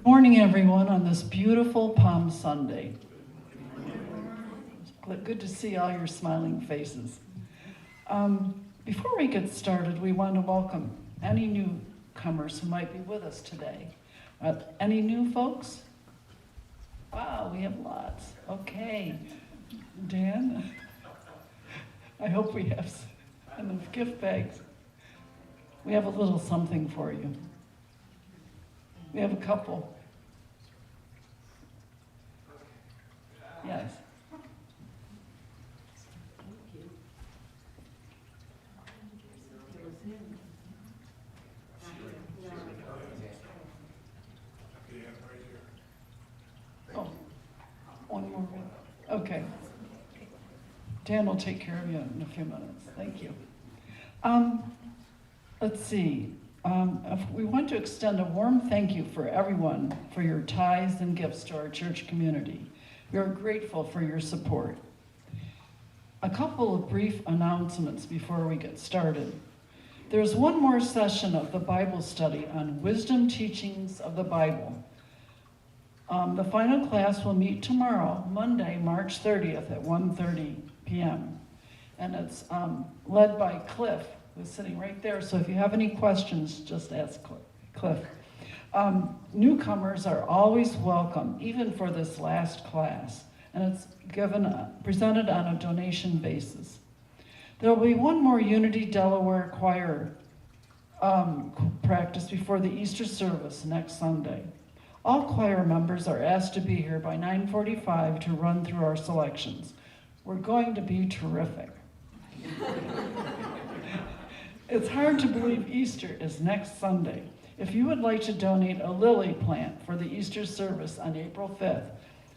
Morning, everyone, on this beautiful Palm Sunday. Good to see all your smiling faces. Before we get started, we want to welcome any newcomers who might be with us today. Any new folks? Wow, we have lots. Okay. Dan, I hope we have enough gift bags. We have a little something for you. We have a couple. Yes. Oh, one more. Okay. Dan will take care of you in a few minutes. Thank you. Let's see. We want to extend a warm thank you for everyone for your tithes and gifts to our church community. We are grateful for your support. A couple of brief announcements before we get started. There's one more session of the Bible study on wisdom teachings of the Bible. The final class will meet tomorrow, Monday, March 30th at 1:30 p.m. And it's led by Cliff, who's sitting right there. So if you have any questions, just ask Cliff. Newcomers are always welcome, even for this last class, and it's presented on a donation basis. There will be one more Unity Delaware choir practice before the Easter service next Sunday. All choir members are asked to be here by 9:45 to run through our selections. We're going to be terrific. It's hard to believe Easter is next Sunday. If you would like to donate a lily plant for the Easter service on April 5th,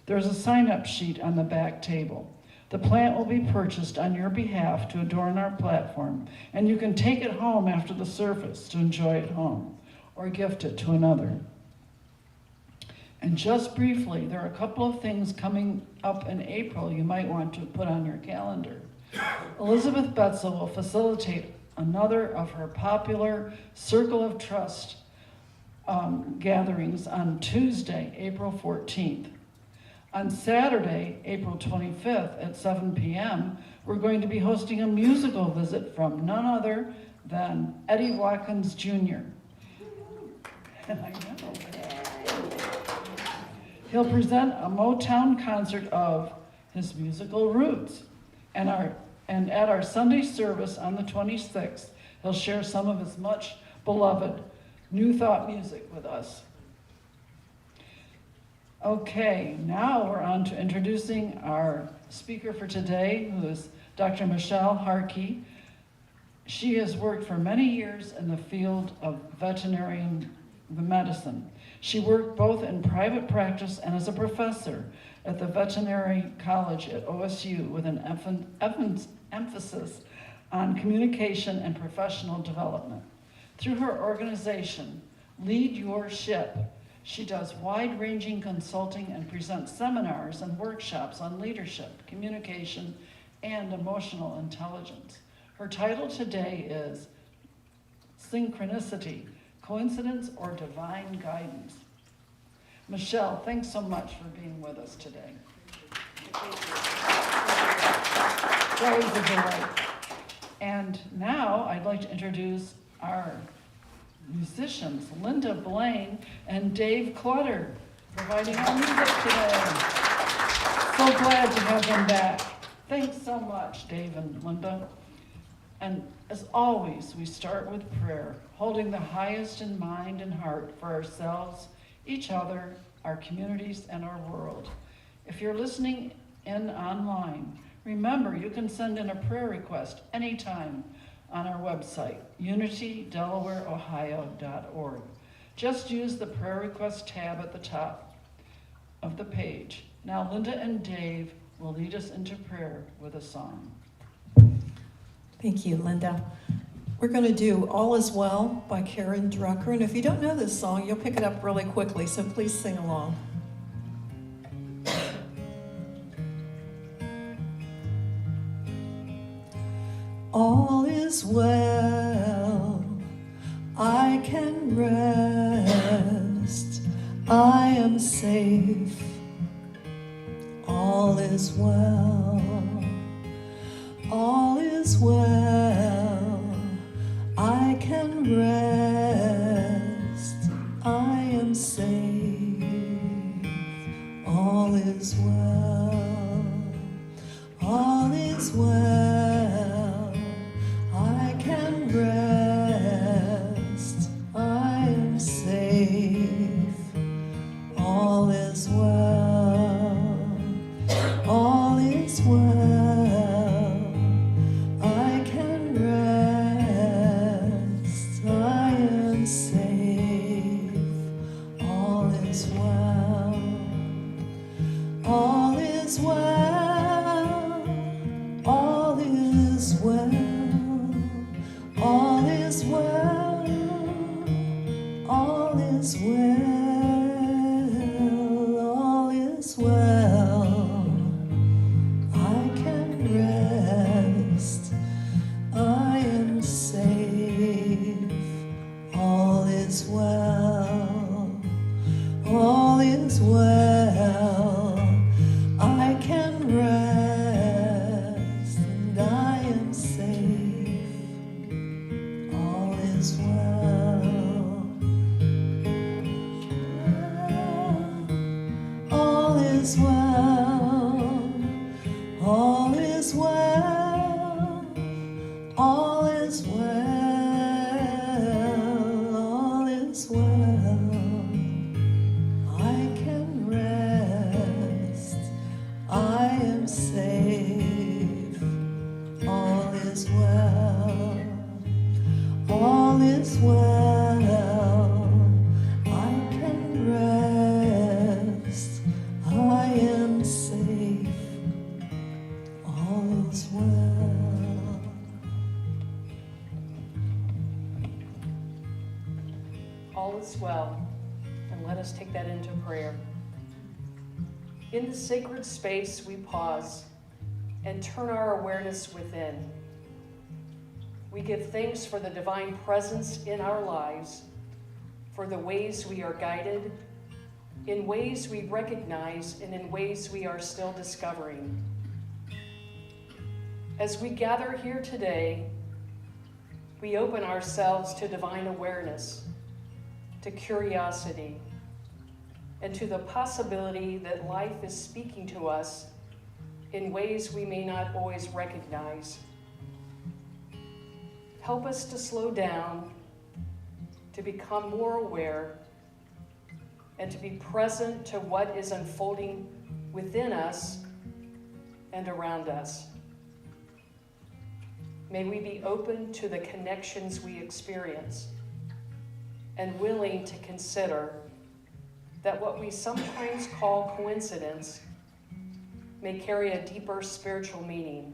there's a sign-up sheet on the back table. The plant will be purchased on your behalf to adorn our platform, and you can take it home after the service to enjoy it home, or gift it to another. And just briefly, there are a couple of things coming up in April you might want to put on your calendar. Elizabeth Betzel will facilitate another of her popular Circle of Trust gatherings on Tuesday, April 14th. On Saturday, April 25th at 7 p.m., we're going to be hosting a musical visit from none other than Eddie Watkins Jr. I know. He'll present a Motown concert of his musical roots. And at our Sunday service on the 26th, he'll share some of his much beloved New Thought music with us. Okay, now we're on to introducing our speaker for today, who is Dr. Michelle Harkey. She has worked for many years in the field of veterinary medicine. She worked both in private practice and as a professor at the Veterinary College at OSU with an emphasis on communication and professional development. Through her organization, Lead Your Ship, she does wide-ranging consulting and presents seminars and workshops on leadership, communication, and emotional intelligence. Her title today is Synchronicity, Coincidence or Divine Guidance. Michelle, thanks so much for being with us today. It's always a delight. And now I'd like to introduce our musicians, Linda Blaine and Dave Clutter, providing our music today. So glad to have them back. Thanks so much, Dave and Linda. And as always, we start with prayer, holding the highest in mind and heart for ourselves, each other, our communities, and our world. If you're listening in online, remember you can send in a prayer request anytime on our website, unitydelawareohio.org. Just use the prayer request tab at the top of the page. Now Linda and Dave will lead us into prayer with a song. Thank you, Linda. We're going to do All Is Well by Karen Drucker. And if you don't know this song, you'll pick it up really quickly, so please sing along. All is well, I can rest. I am safe. All is well. All is well. I can rest. I am safe. All is well. All is well. I can rest. I am safe. All is well. All is well. I can rest. I am safe. All is well. All is well. All is well. All is well. All is well. All is well. I can rest. I am safe. All is well. All is well. I can rest, and I am safe. All is well. All is well. All is well. All is well. All is well. I can rest. I am safe. All is well. All is well. I can rest. I am safe. All is well. All is well, and let us take that into prayer. In the sacred space, we pause and turn our awareness within. We give thanks for the divine presence in our lives, for the ways we are guided, in ways we recognize, and in ways we are still discovering. As we gather here today, we open ourselves to divine awareness, to curiosity, and to the possibility that life is speaking to us in ways we may not always recognize. Help us to slow down, to become more aware, and to be present to what is unfolding within us and around us. May we be open to the connections we experience and willing to consider that what we sometimes call coincidence may carry a deeper spiritual meaning.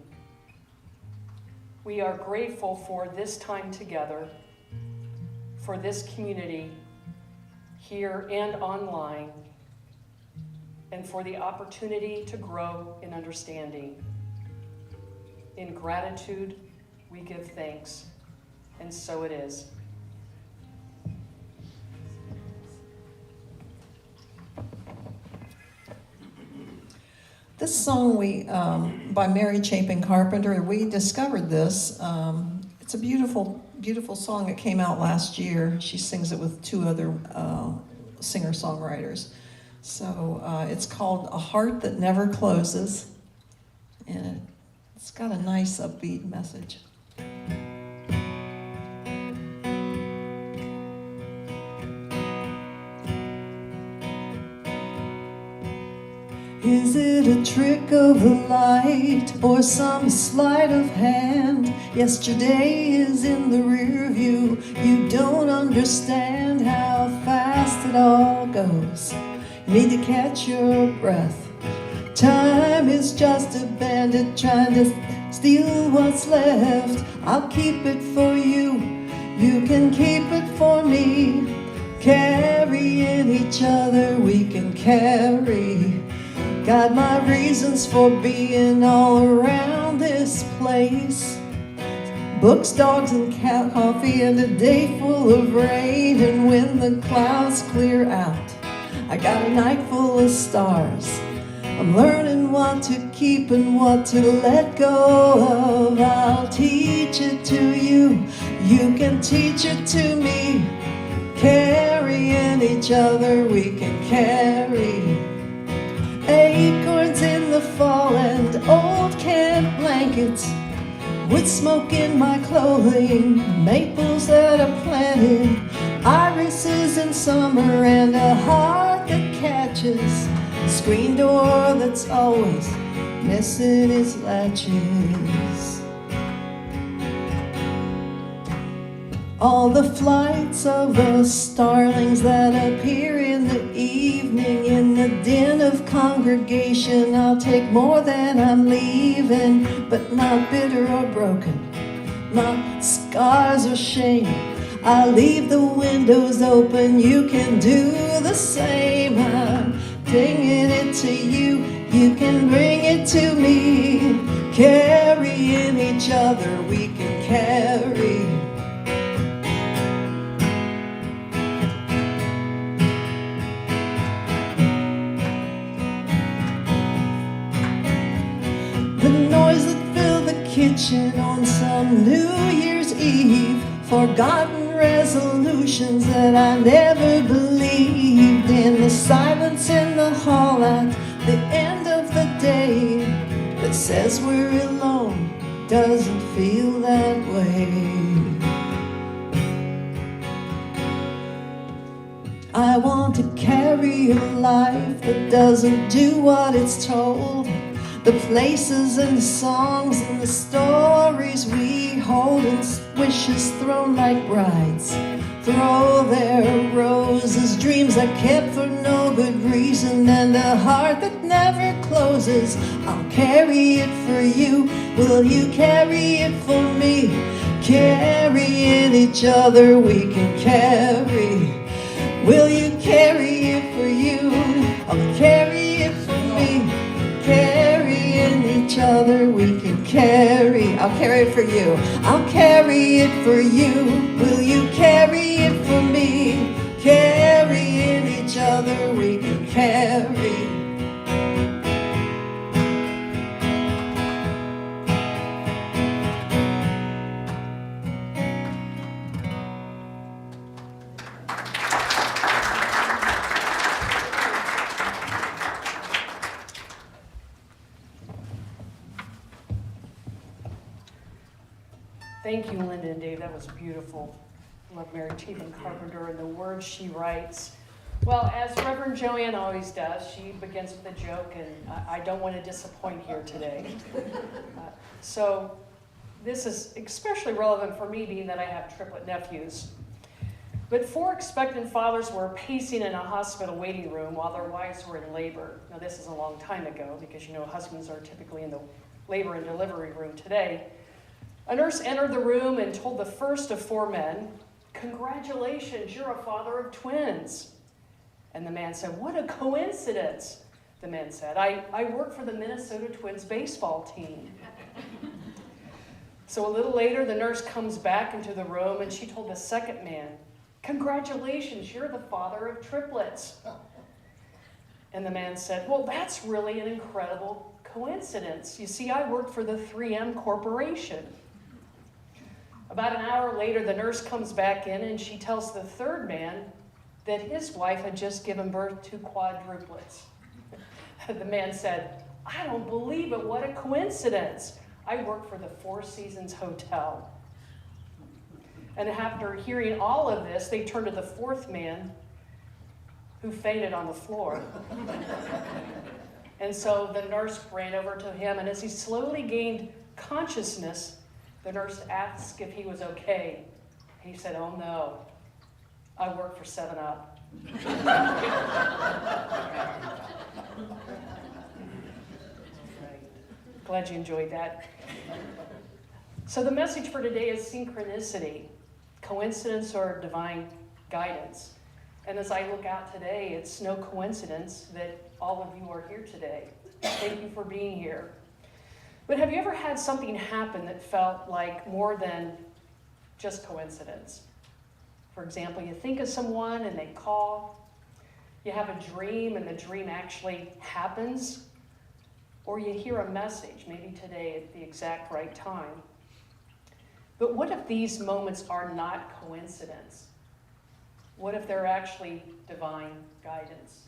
We are grateful for this time together, for this community here and online, and for the opportunity to grow in understanding. In gratitude, we give thanks, and so it is. This song by Mary Chapin Carpenter, we discovered this. It's a beautiful, beautiful song. It came out last year. She sings it with two other singer-songwriters. So it's called A Heart That Never Closes, and it's got a nice upbeat message. Is it a trick of the light or some sleight of hand? Yesterday is in the rear view. You don't understand how fast it all goes. You need to catch your breath. Time is just a bandit trying to steal what's left. I'll keep it for you. You can keep it for me. Carrying each other we can carry. Got my reasons for being all around this place. Books, dogs, and coffee, and a day full of rain. And when the clouds clear out, I got a night full of stars. I'm learning what to keep and what to let go of. I'll teach it to you, you can teach it to me. Carrying each other we can carry. Acorns in the fall and old camp blankets, with smoke in my clothing, maples that are planted, irises in summer, and a heart that catches, screen door that's always missing its latches. All the flights of the starlings that appear in the evening, in the din of congregation, I'll take more than I'm leaving, but not bitter or broken, not scars or shame. I'll leave the windows open, you can do the same. I'm bringing it to you, you can bring it to me. Carrying each other we can carry. The noise that filled the kitchen on some New Year's Eve, forgotten resolutions that I never believed in, the silence in the hall at the end of the day that says we're alone doesn't feel that way. I want to carry a life that doesn't do what it's told. The places and the songs and the stories we hold, and wishes thrown like brides throw their roses, dreams I kept for no good reason, and a heart that never closes. I'll carry it for you, will you carry it for me? Carrying each other we can carry. Will you carry it for you? I'll carry it for me. Carrying each other we can carry. I'll carry it for you. I'll carry it for you. Will you carry it for me? Carrying each other we can carry. Thank you, Linda and Dave. That was beautiful. Love Mary Tegan Carpenter and the words she writes. Well, as Reverend Joanne always does, she begins with a joke, and I don't want to disappoint here today. So this is especially relevant for me, being that I have triplet nephews. But 4 expectant fathers were pacing in a hospital waiting room while their wives were in labor. Now, this is a long time ago, because you know husbands are typically in the labor and delivery room today. A nurse entered the room and told the first of 4 men, "Congratulations, you're a father of twins." And the man said, "What a coincidence." The man said, I work for the Minnesota Twins baseball team. So a little later, the nurse comes back into the room and she told the second man, "Congratulations, you're the father of triplets." And the man said, "Well, that's really an incredible coincidence. You see, I work for the 3M Corporation." About an hour later, the nurse comes back in and she tells the third man that his wife had just given birth to quadruplets. The man said, "I don't believe it, what a coincidence. I work for the Four Seasons Hotel." And after hearing all of this, they turned to the fourth man, who fainted on the floor. And so the nurse ran over to him, and as he slowly gained consciousness, the nurse asked if he was okay. He said, "Oh no, I work for 7-Up." Right. Glad you enjoyed that. So the message for today is synchronicity, coincidence or divine guidance. And as I look out today, it's no coincidence that all of you are here today. Thank you for being here. But have you ever had something happen that felt like more than just coincidence? For example, you think of someone and they call. You have a dream and the dream actually happens, or you hear a message, maybe today at the exact right time. But what if these moments are not coincidence? What if they're actually divine guidance?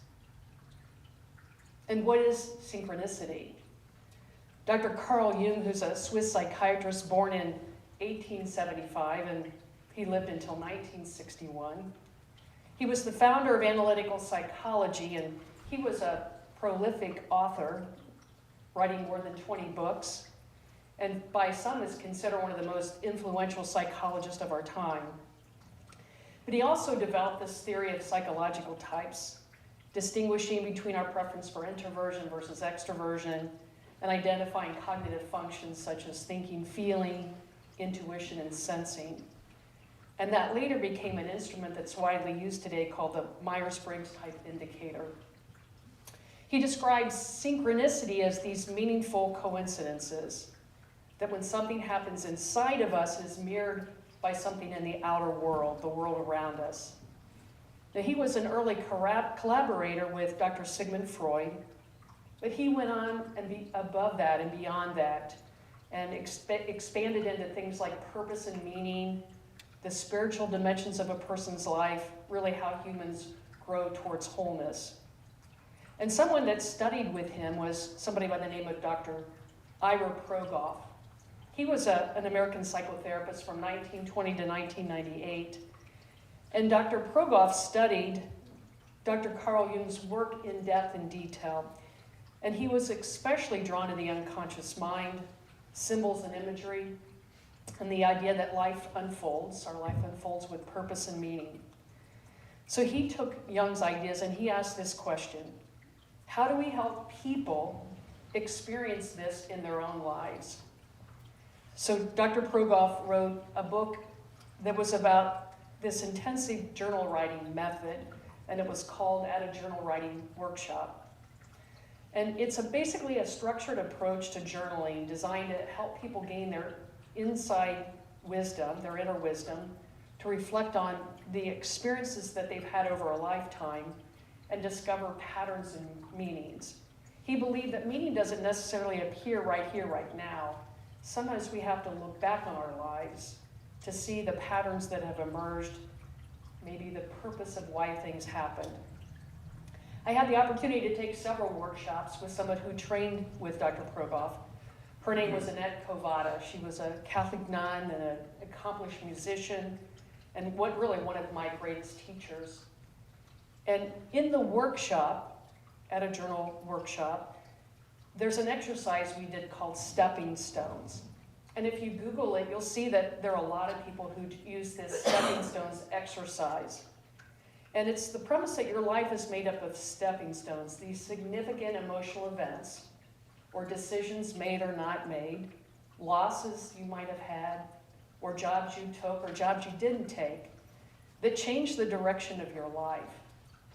And what is synchronicity? Dr. Carl Jung, who's a Swiss psychiatrist born in 1875, and he lived until 1961. He was the founder of analytical psychology, and he was a prolific author, writing more than 20 books, and by some is considered one of the most influential psychologists of our time. But he also developed this theory of psychological types, distinguishing between our preference for introversion versus extroversion, and identifying cognitive functions such as thinking, feeling, intuition, and sensing. And that later became an instrument that's widely used today called the Myers-Briggs type indicator. He describes synchronicity as these meaningful coincidences, that when something happens inside of us, it is mirrored by something in the outer world, the world around us. Now, he was an early collaborator with Dr. Sigmund Freud, but he went on and above that and beyond that, and expanded into things like purpose and meaning, the spiritual dimensions of a person's life, really how humans grow towards wholeness. And someone that studied with him was somebody by the name of Dr. Ira Progoff. He was an American psychotherapist from 1920 to 1998. And Dr. Progoff studied Dr. Carl Jung's work in depth and detail. And he was especially drawn to the unconscious mind, symbols and imagery, and the idea that life unfolds, our life unfolds with purpose and meaning. So he took Jung's ideas and he asked this question: how do we help people experience this in their own lives? So Dr. Progoff wrote a book that was about this intensive journal writing method, and it was called At a Journal Writing Workshop. And it's basically a structured approach to journaling designed to help people gain their inside wisdom, their inner wisdom, to reflect on the experiences that they've had over a lifetime and discover patterns and meanings. He believed that meaning doesn't necessarily appear right here, right now. Sometimes we have to look back on our lives to see the patterns that have emerged, maybe the purpose of why things happened. I had the opportunity to take several workshops with someone who trained with Dr. Progoff. Her name was Annette Kovada. She was a Catholic nun and an accomplished musician, and one of my greatest teachers. And in the workshop, at a journal workshop, there's an exercise we did called stepping stones. And if you Google it, you'll see that there are a lot of people who use this stepping stones exercise. And it's the premise that your life is made up of stepping stones, these significant emotional events, or decisions made or not made, losses you might have had, or jobs you took or jobs you didn't take, that changed the direction of your life,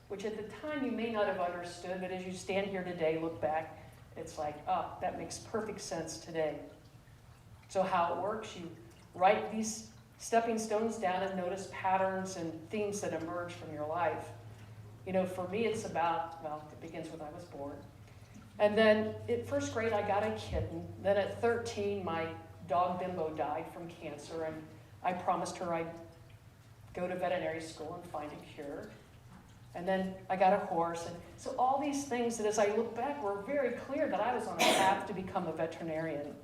which at the time you may not have understood, but as you stand here today, look back, it's like, oh, that makes perfect sense today. So how it works, you write these stepping stones down and notice patterns and themes that emerge from your life. You know, for me, it's about, well, it begins when I was born. And then in first grade, I got a kitten. Then at 13, my dog Bimbo died from cancer, and I promised her I'd go to veterinary school and find a cure. And then I got a horse. And so all these things that as I look back were very clear that I was on a path to become a veterinarian.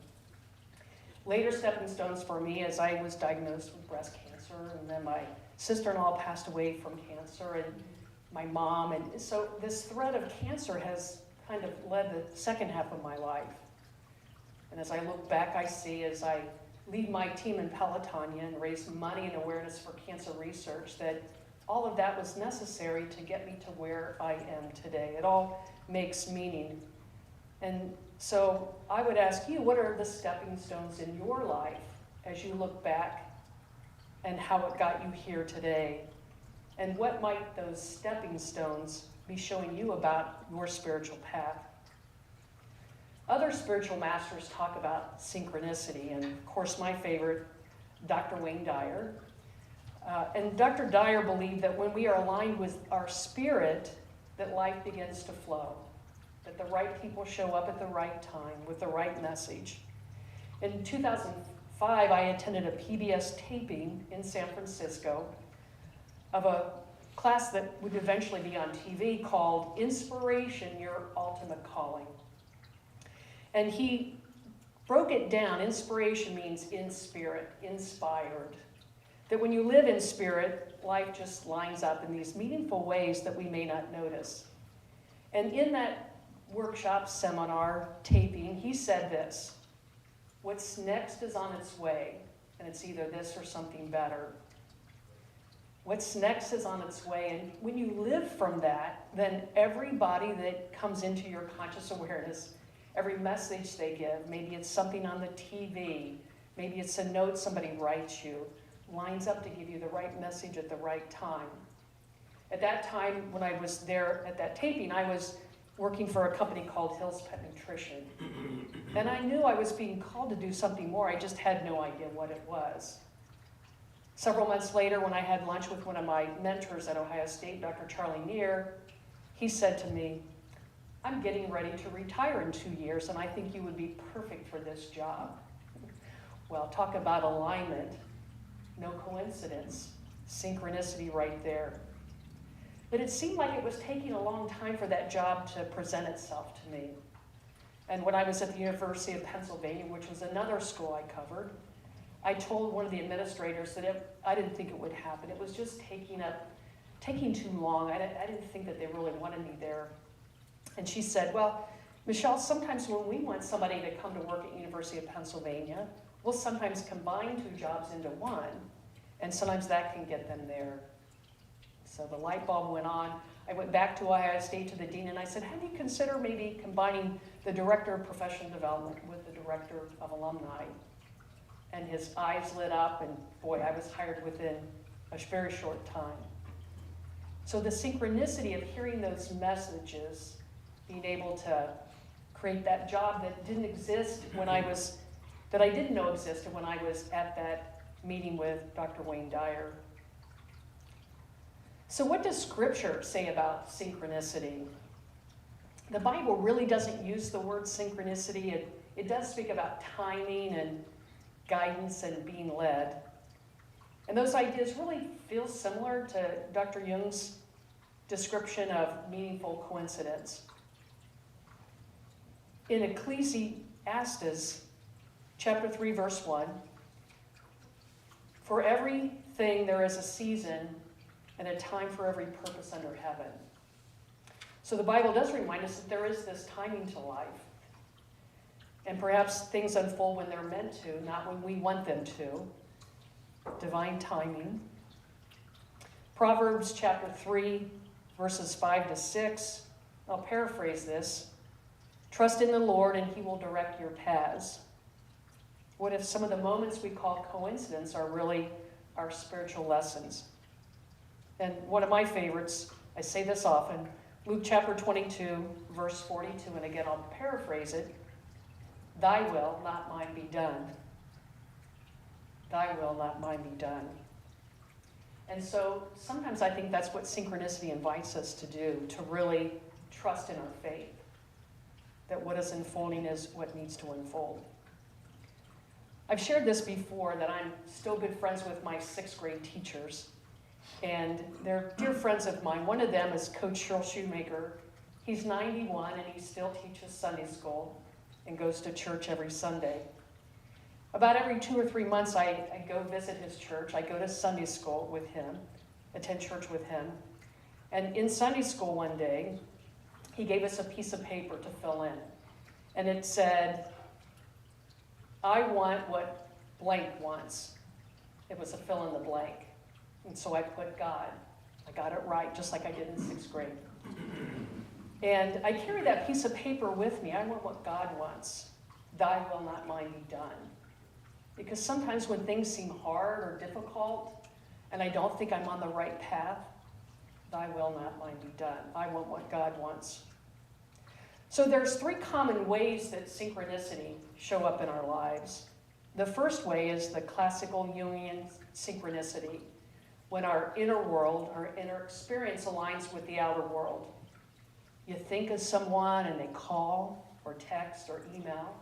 Later stepping stones for me as I was diagnosed with breast cancer, and then my sister-in-law passed away from cancer, and my mom. And so this thread of cancer has kind of led the second half of my life. And as I look back, I see as I lead my team in Pelotonia and raise money and awareness for cancer research that all of that was necessary to get me to where I am today. It all makes meaning. And so I would ask you, what are the stepping stones in your life as you look back and how it got you here today? And what might those stepping stones be showing you about your spiritual path? Other spiritual masters talk about synchronicity, and of course my favorite, Dr. Wayne Dyer. And Dr. Dyer believed that when we are aligned with our spirit, that life begins to flow, that the right people show up at the right time with the right message. In 2005, I attended a PBS taping in San Francisco of a class that would eventually be on TV called Inspiration, Your Ultimate Calling. And he broke it down. Inspiration means in spirit, inspired. That when you live in spirit, life just lines up in these meaningful ways that we may not notice. And in that workshop, seminar, taping, he said this: what's next is on its way, and it's either this or something better. What's next is on its way, and when you live from that, then everybody that comes into your conscious awareness, every message they give, maybe it's something on the TV, maybe it's a note somebody writes you, lines up to give you the right message at the right time. At that time, when I was there at that taping, I was working for a company called Hill's Pet Nutrition. And I knew I was being called to do something more. I just had no idea what it was. Several months later, when I had lunch with one of my mentors at Ohio State, Dr. Charlie Neer, he said to me, I'm getting ready to retire in 2 years, and I think you would be perfect for this job. Well, talk about alignment. No coincidence. Synchronicity right there. But it seemed like it was taking a long time for that job to present itself to me. And when I was at the University of Pennsylvania, which was another school I covered, I told one of the administrators that I didn't think it would happen. It was just taking too long. I didn't think that they really wanted me there. And she said, well, Michelle, sometimes when we want somebody to come to work at University of Pennsylvania, we'll sometimes combine 2 jobs into one, and sometimes that can get them there. So the light bulb went on. I went back to Ohio State to the dean, and I said, have you considered maybe combining the director of professional development with the director of alumni? And his eyes lit up, and boy, I was hired within a very short time. So the synchronicity of hearing those messages, being able to create that job that didn't exist that I didn't know existed when I was at that meeting with Dr. Wayne Dyer. So what does Scripture say about synchronicity? The Bible really doesn't use the word synchronicity. It does speak about timing and guidance and being led. And those ideas really feel similar to Dr. Jung's description of meaningful coincidence. In Ecclesiastes, chapter 3, verse 1, for everything there is a season and a time for every purpose under heaven. So the Bible does remind us that there is this timing to life. And perhaps things unfold when they're meant to, not when we want them to. Divine timing. Proverbs chapter 3, verses 5 to 6. I'll paraphrase this. Trust in the Lord and he will direct your paths. What if some of the moments we call coincidence are really our spiritual lessons? And one of my favorites, I say this often, Luke chapter 22, verse 42, and again I'll paraphrase it. Thy will, not mine, be done. Thy will, not mine, be done. And so sometimes I think that's what synchronicity invites us to do, to really trust in our faith, that what is unfolding is what needs to unfold. I've shared this before, that I'm still good friends with my 6th grade teachers, and they're dear friends of mine. One of them is Coach Cheryl Shoemaker. He's 91 and he still teaches Sunday school and goes to church every Sunday. About every 2 or 3 months, I go visit his church. I go to Sunday school with him, attend church with him. And in Sunday school one day, he gave us a piece of paper to fill in. And it said, I want what blank wants. It was a fill in the blank. And so I put God. I got it right, just like I did in 6th grade. And I carry that piece of paper with me. I want what God wants. Thy will, not mine, be done. Because sometimes when things seem hard or difficult, and I don't think I'm on the right path, thy will, not mine, be done. I want what God wants. So there's 3 common ways that synchronicity show up in our lives. The first way is the classical Jungian synchronicity, when our inner world, our inner experience aligns with the outer world. You think of someone and they call or text or email.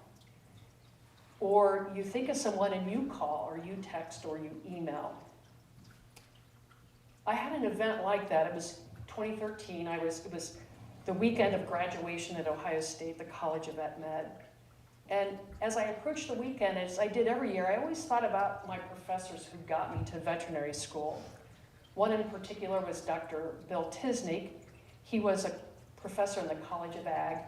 Or you think of someone and you call or you text or you email. I had an event like that. It was 2013. It was the weekend of graduation at Ohio State, the College of Vet Med. And as I approached the weekend, as I did every year, I always thought about my professors who got me to veterinary school. One in particular was Dr. Bill Tisnick. He was a professor in the College of Ag,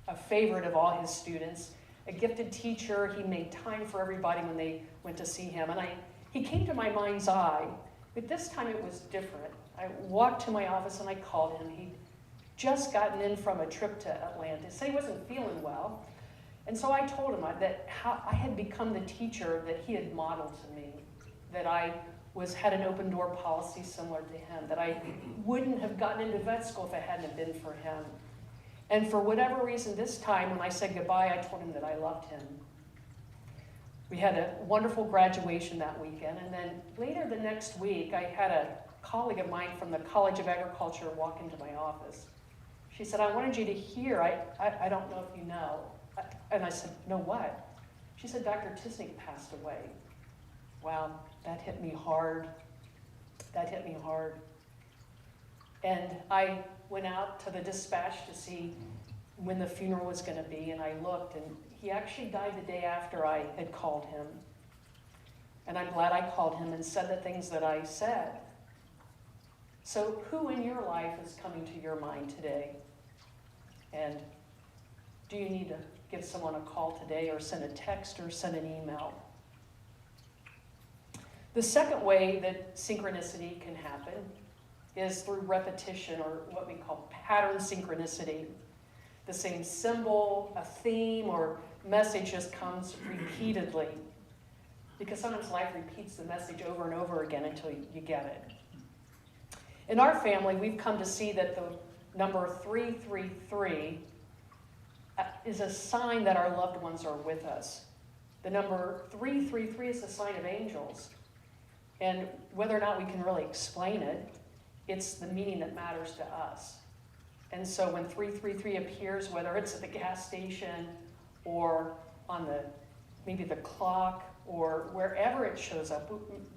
a favorite of all his students, a gifted teacher. He made time for everybody when they went to see him. And he came to my mind's eye, but this time it was different. I walked to my office and I called him. He'd just gotten in from a trip to Atlanta. He said he wasn't feeling well. And so I told him that how I had become the teacher that he had modeled to me, that I had an open door policy similar to him, that I wouldn't have gotten into vet school if it hadn't been for him. And for whatever reason, this time when I said goodbye, I told him that I loved him. We had a wonderful graduation that weekend, and then later the next week, I had a colleague of mine from the College of Agriculture walk into my office. She said, I wanted you to hear, I don't know if you know. And I said, no what? She said, Dr. Tisnick passed away. Wow, that hit me hard. That hit me hard. And I went out to the dispatch to see when the funeral was going to be, and I looked, and he actually died the day after I had called him. And I'm glad I called him and said the things that I said. So who in your life is coming to your mind today? And do you need to give someone a call today, or send a text, or send an email? The second way that synchronicity can happen is through repetition, or what we call pattern synchronicity. The same symbol, a theme, or message just comes repeatedly. Because sometimes life repeats the message over and over again until you get it. In our family, we've come to see that the number 333 is a sign that our loved ones are with us. The number 333 is a sign of angels. And whether or not we can really explain it, it's the meaning that matters to us. And so when 333 appears, whether it's at the gas station or on maybe the clock or wherever it shows up,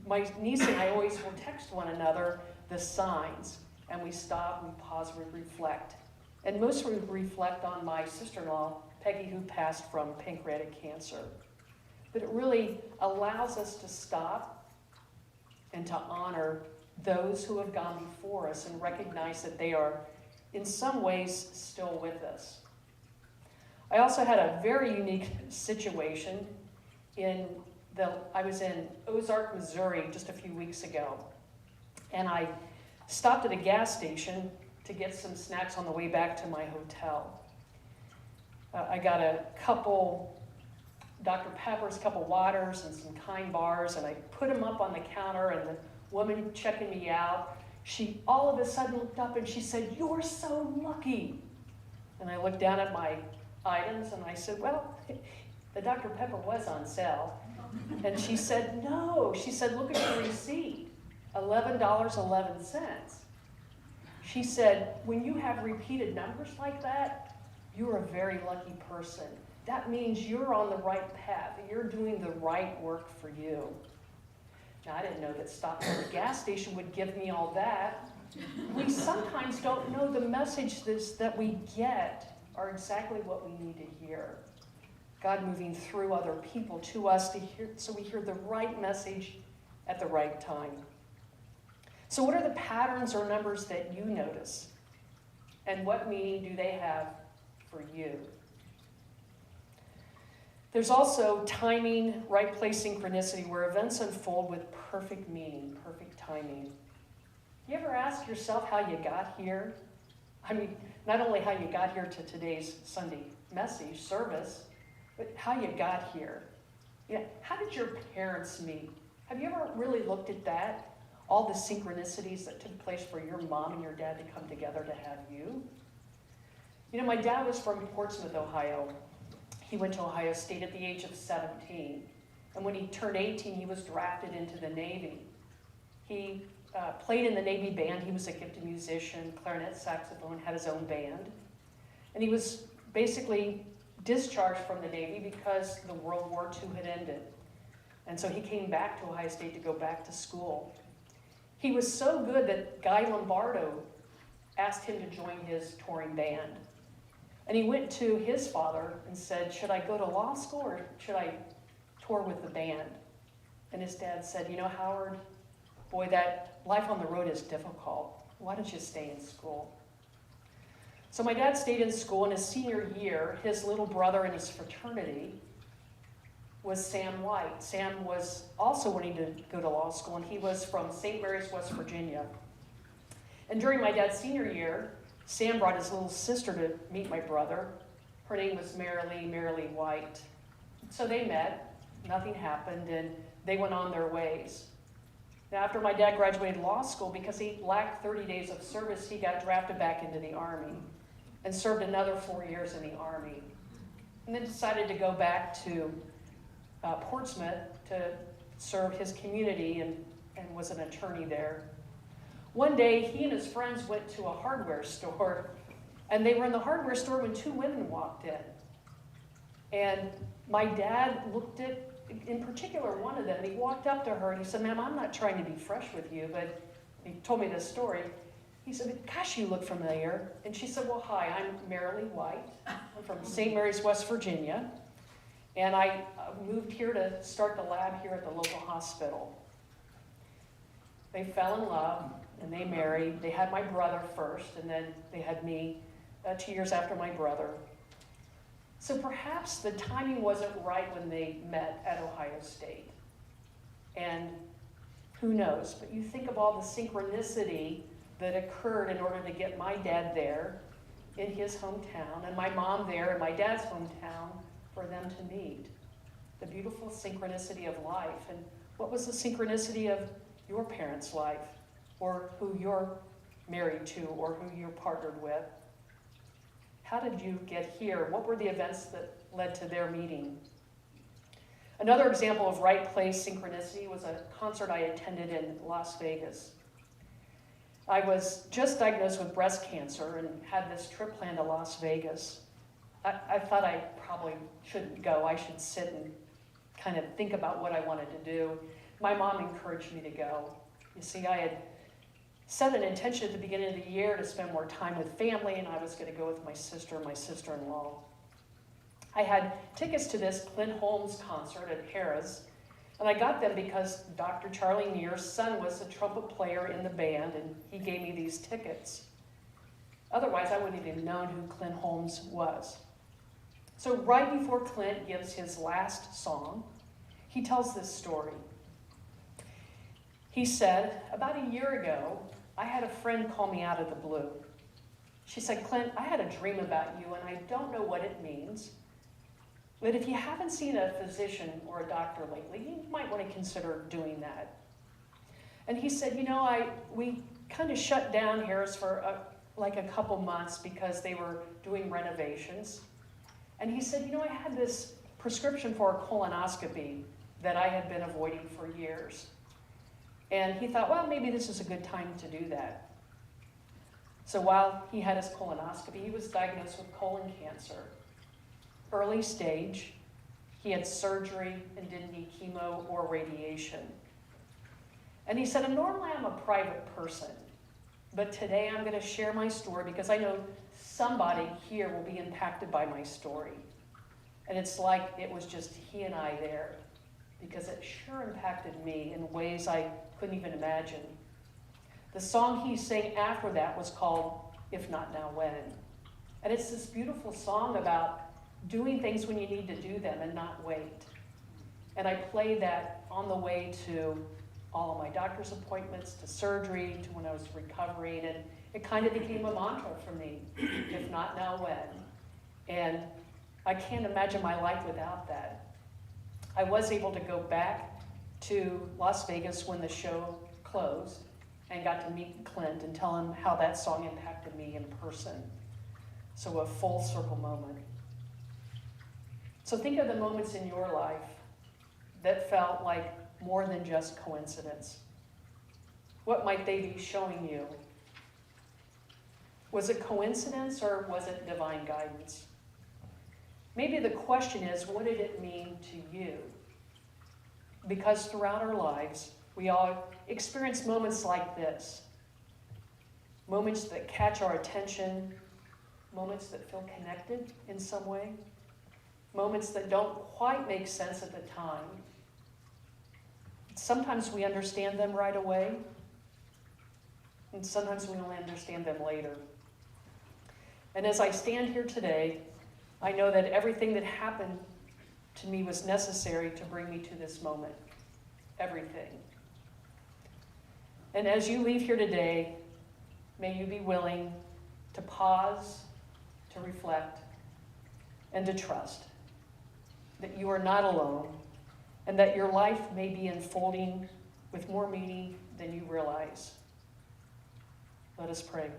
my niece and I always will text one another the signs. And we stop, we pause, we reflect. And mostly we reflect on my sister-in-law, Peggy, who passed from pancreatic cancer. But it really allows us to stop and to honor those who have gone before us and recognize that they are, in some ways, still with us. I also had a very unique situation. I was in Ozark, Missouri just a few weeks ago. And I stopped at a gas station to get some snacks on the way back to my hotel. I got a couple Dr. Peppers, a couple waters, and some Kind bars, and I put them up on the counter, and the woman checking me out, she all of a sudden looked up and she said, "You're so lucky." And I looked down at my items and I said, "Well, the Dr. Pepper was on sale." And she said, "No." She said, "Look at your receipt, $11.11. She said, "When you have repeated numbers like that, you're a very lucky person. That means you're on the right path. You're doing the right work for you." Now, I didn't know that stopping at the gas station would give me all that. We sometimes don't know the messages that we get are exactly what we need to hear. God moving through other people to us to hear, so we hear the right message at the right time. So what are the patterns or numbers that you notice? And what meaning do they have for you? There's also timing, right place synchronicity, where events unfold with perfect meaning, perfect timing. You ever ask yourself how you got here? I mean, not only how you got here to today's Sunday message service, but how you got here. You know, how did your parents meet? Have you ever really looked at that? All the synchronicities that took place for your mom and your dad to come together to have you? You know, my dad was from Portsmouth, Ohio. He went to Ohio State at the age of 17. And when he turned 18, he was drafted into the Navy. He played in the Navy band. He was a gifted musician, clarinet, saxophone, had his own band. And he was basically discharged from the Navy because the World War II had ended. And so he came back to Ohio State to go back to school. He was so good that Guy Lombardo asked him to join his touring band. And he went to his father and said, should I go to law school or should I tour with the band? And his dad said, you know, Howard, boy, that life on the road is difficult. Why don't you stay in school? So my dad stayed in school. In his senior year, his little brother in his fraternity was Sam White. Sam was also wanting to go to law school, and he was from St. Mary's, West Virginia. And during my dad's senior year, Sam brought his little sister to meet my brother. Her name was Marilee White. So they met, nothing happened, and they went on their ways. Now, after my dad graduated law school, because he lacked 30 days of service, he got drafted back into the Army and served another 4 years in the Army. And then decided to go back to Portsmouth to serve his community and was an attorney there. One day, he and his friends went to a hardware store, and they were in the hardware store when two women walked in. And my dad looked at, in particular, one of them. He walked up to her and he said, ma'am, I'm not trying to be fresh with you, but he told me this story. He said, gosh, you look familiar. And she said, well, hi, I'm Marilee White. I'm from St. Mary's, West Virginia. And I moved here to start the lab here at the local hospital. They fell in love and they married. They had my brother first, and then they had me 2 years after my brother. So perhaps the timing wasn't right when they met at Ohio State. And who knows? But you think of all the synchronicity that occurred in order to get my dad there in his hometown, and my mom there in my dad's hometown for them to meet. The beautiful synchronicity of life. And what was the synchronicity of your parents' life, or who you're married to, or who you're partnered with? How did you get here? What were the events that led to their meeting? Another example of right place synchronicity was a concert I attended in Las Vegas. I was just diagnosed with breast cancer and had this trip planned to Las Vegas. I thought I probably shouldn't go. I should sit and kind of think about what I wanted to do. My mom encouraged me to go. You see, I had set an intention at the beginning of the year to spend more time with family, and I was going to go with my sister and my sister-in-law. I had tickets to this Clint Holmes concert at Harrah's, and I got them because Dr. Charlie Neer's son was a trumpet player in the band, and he gave me these tickets. Otherwise, I wouldn't even known who Clint Holmes was. So right before Clint gives his last song, he tells this story. He said, about a year ago, I had a friend call me out of the blue. She said, Clint, I had a dream about you, and I don't know what it means. But if you haven't seen a physician or a doctor lately, you might want to consider doing that. And he said, you know, we kind of shut down Harris for like a couple months because they were doing renovations. And he said, you know, I had this prescription for a colonoscopy that I had been avoiding for years. And he thought, well, maybe this is a good time to do that. So while he had his colonoscopy, he was diagnosed with colon cancer. Early stage, he had surgery and didn't need chemo or radiation. And he said, normally I'm a private person, but today I'm going to share my story because I know somebody here will be impacted by my story. And it's like it was just he and I there, because it sure impacted me in ways I couldn't even imagine. The song he sang after that was called If Not Now When. And it's this beautiful song about doing things when you need to do them and not wait. And I played that on the way to all of my doctor's appointments, to surgery, to when I was recovering, and it kind of became a mantra for me, if not now when. And I can't imagine my life without that. I was able to go back to Las Vegas when the show closed and got to meet Clint and tell him how that song impacted me in person. So a full circle moment. So think of the moments in your life that felt like more than just coincidence. What might they be showing you? Was it coincidence or was it divine guidance? Maybe the question is, what did it mean to you? Because throughout our lives, we all experience moments like this. Moments that catch our attention, moments that feel connected in some way, moments that don't quite make sense at the time. Sometimes we understand them right away, and sometimes we only understand them later. And as I stand here today, I know that everything that happened to me was necessary to bring me to this moment. Everything. And as you leave here today, may you be willing to pause, to reflect, and to trust that you are not alone and that your life may be unfolding with more meaning than you realize. Let us pray.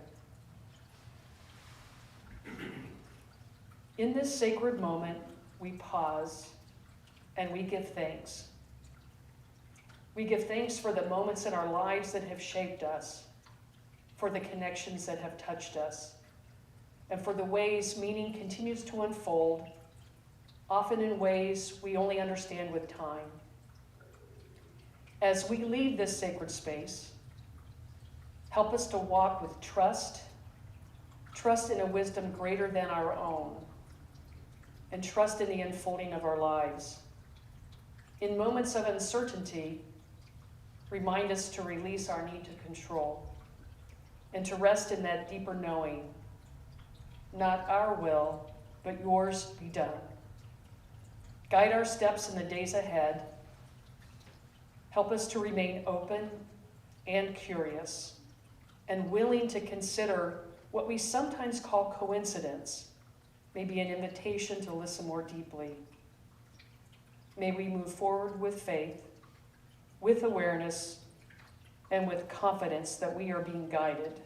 In this sacred moment, we pause and we give thanks. We give thanks for the moments in our lives that have shaped us, for the connections that have touched us, and for the ways meaning continues to unfold, often in ways we only understand with time. As we leave this sacred space, help us to walk with trust in a wisdom greater than our own, and trust in the unfolding of our lives. In moments of uncertainty, remind us to release our need to control and to rest in that deeper knowing. Not our will, but yours be done. Guide our steps in the days ahead. Help us to remain open and curious and willing to consider what we sometimes call coincidence, maybe an invitation to listen more deeply. May we move forward with faith, with awareness, and with confidence that we are being guided.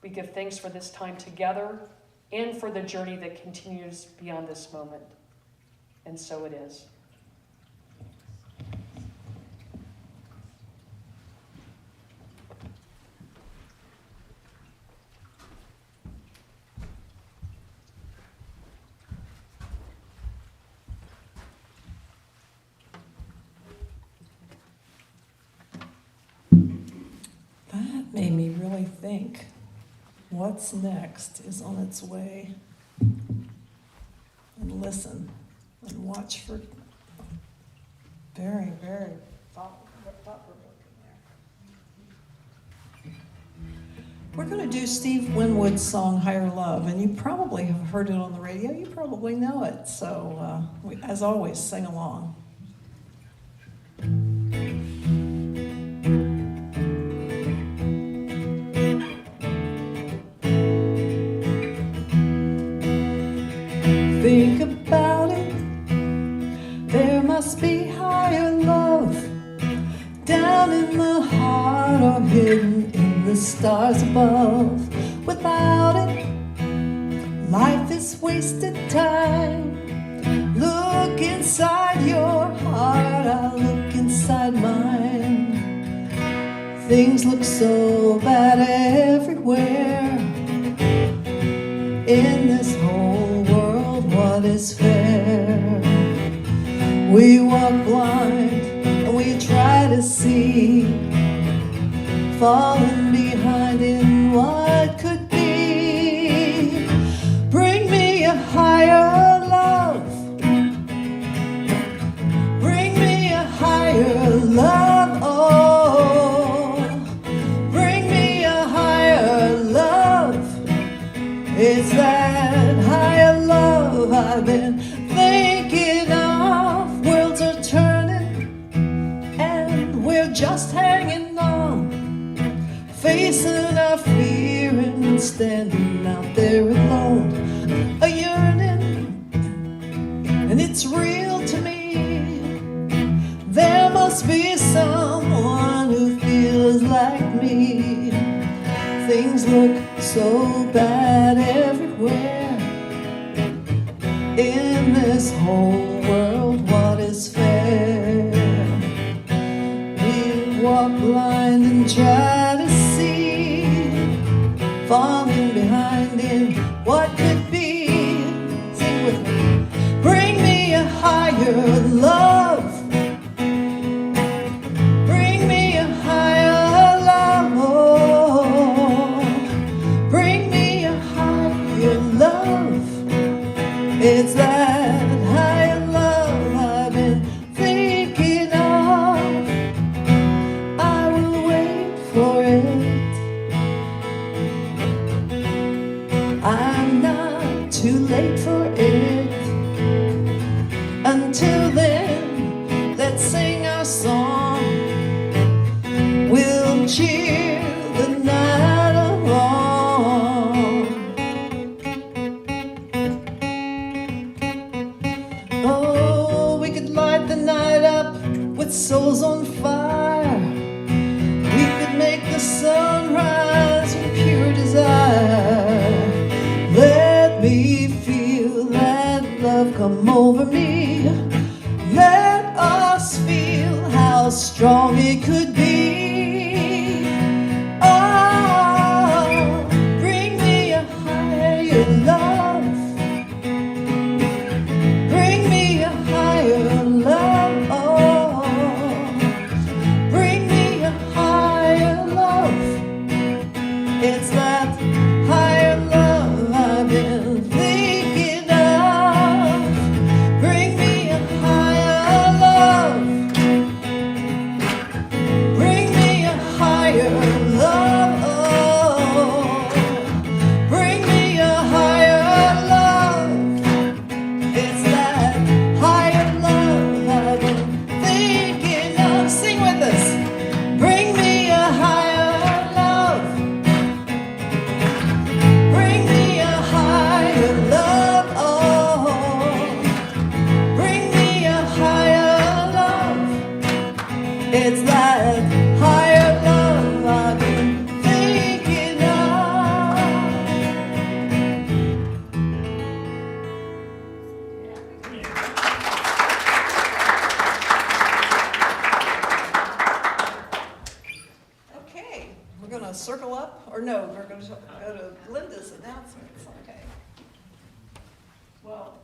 We give thanks for this time together and for the journey that continues beyond this moment. And so it is. That made me really think. What's next is on its way. And listen and watch for very, very thought-provoking there. We're going to do Steve Winwood's song Higher Love, and you probably have heard it on the radio. You probably know it. So, as always, sing along. Think about it, there must be higher love down in the heart or hidden in the stars above. Without it, life is wasted time. Look inside your heart, I'll look inside mine. Things look so bad everywhere in this whole world. What is fair? We walk blind and we try to see, falling behind in what could be. Bring me a higher love. Bring me a higher love. Oh, bring me a higher love. It's that higher love I've been thinking of. Worlds are turning and we're just hanging on, facing our fear and standing out there alone. A yearning, and it's real to me. There must be someone who feels like me. Things look so bad everywhere in this whole world. What is fair? We walk blind and try to see, falling behind in what could be. Sing with me. Bring me a higher love. Bring me a higher love. Bring me a higher love. It's that higher love I've been thinking of. I will wait for it. I'm not too late for it. Until then, let's sing our song. We'll cheer the night along. Oh, we could light the night up with souls on fire. We could make the sun rise in pure desire. Let me feel that love come over me. Let us feel how strong it could be. Oh, bring me a higher love. Bring me a higher love. Oh, bring me a higher love. It's that higher love I've been thinking of. Bring me a higher love. Bring me a higher love. Oh, bring me a higher love. It's that higher love I've been thinking of. Sing with us. Bring me a higher love. Bring me a higher love. Oh, bring me a higher love. It's that higher love I've been thinking of. Okay, we're going to circle up, or no, we're going to go to Linda's announcements. Okay. Well,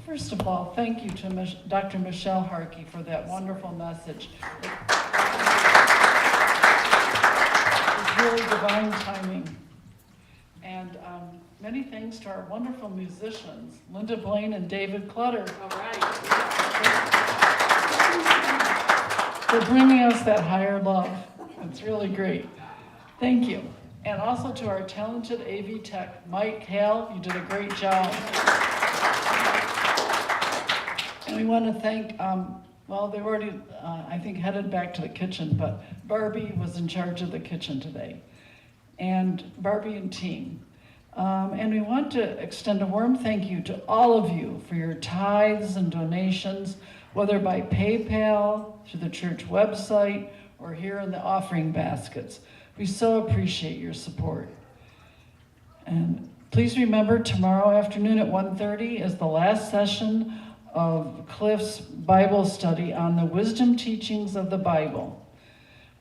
first of all, thank you to Dr. Michelle Harkey for that wonderful message. It's really divine timing. And many thanks to our wonderful musicians, Linda Blaine and David Clutter. All right. For bringing us that higher love. It's really great. Thank you. And also to our talented AV tech, Mike Hale, you did a great job. And we want to thank, well, they already, I think, headed back to the kitchen, but Barbie was in charge of the kitchen today. And Barbie and team. And we want to extend a warm thank you to all of you for your tithes and donations, whether by PayPal, through the church website, or here in the offering baskets. We so appreciate your support. And please remember, tomorrow afternoon at 1:30 is the last session of Cliff's Bible study on the wisdom teachings of the Bible.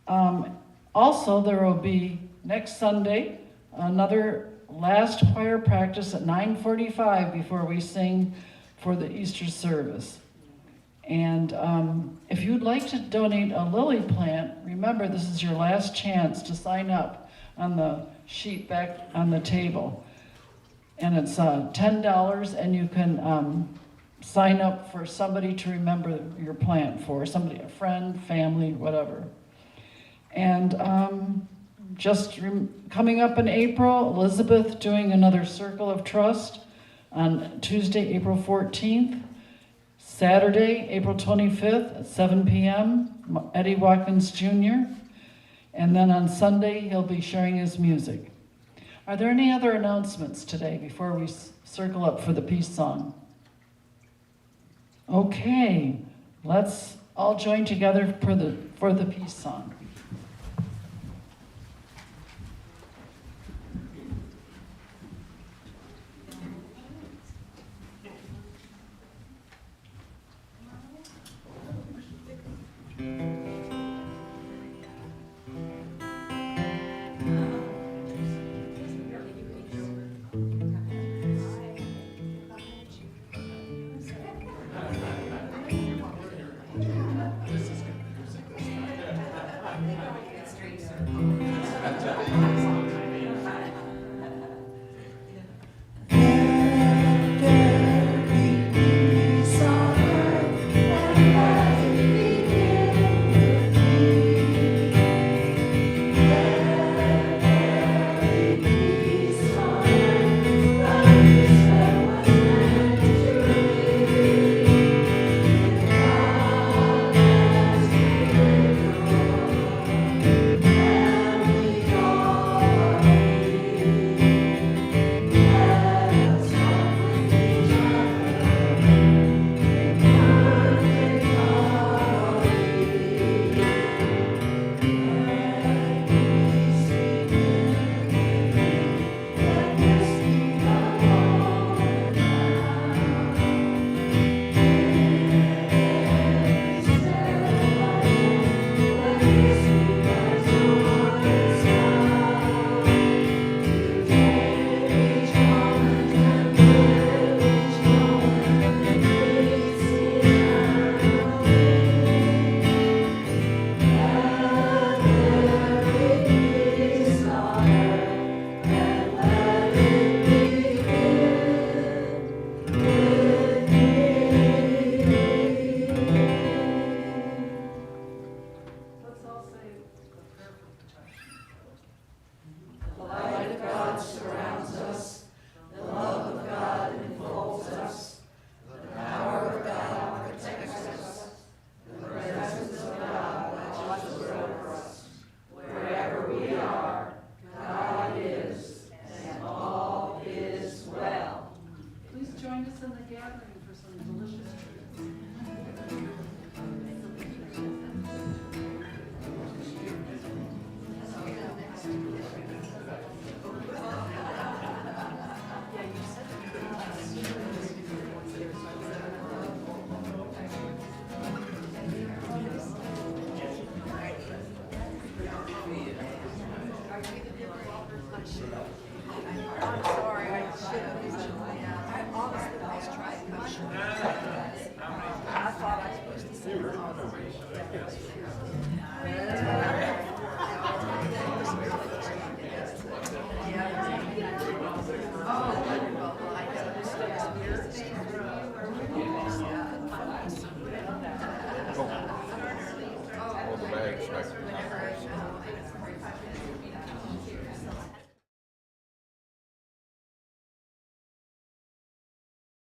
Also, there will be next Sunday another last choir practice at 9:45 before we sing for the Easter service. And if you'd like to donate a lily plant, remember this is your last chance to sign up on the sheet back on the table. And it's $10, and you can sign up for somebody to remember your plant for, somebody, a friend, family, whatever. And coming up in April, Elizabeth doing another Circle of Trust on Tuesday, April 14th. Saturday, April 25th at 7 p.m., Eddie Watkins Jr. And then on Sunday, he'll be sharing his music. Are there any other announcements today before we circle up for the peace song? Okay, let's all join together for the peace song.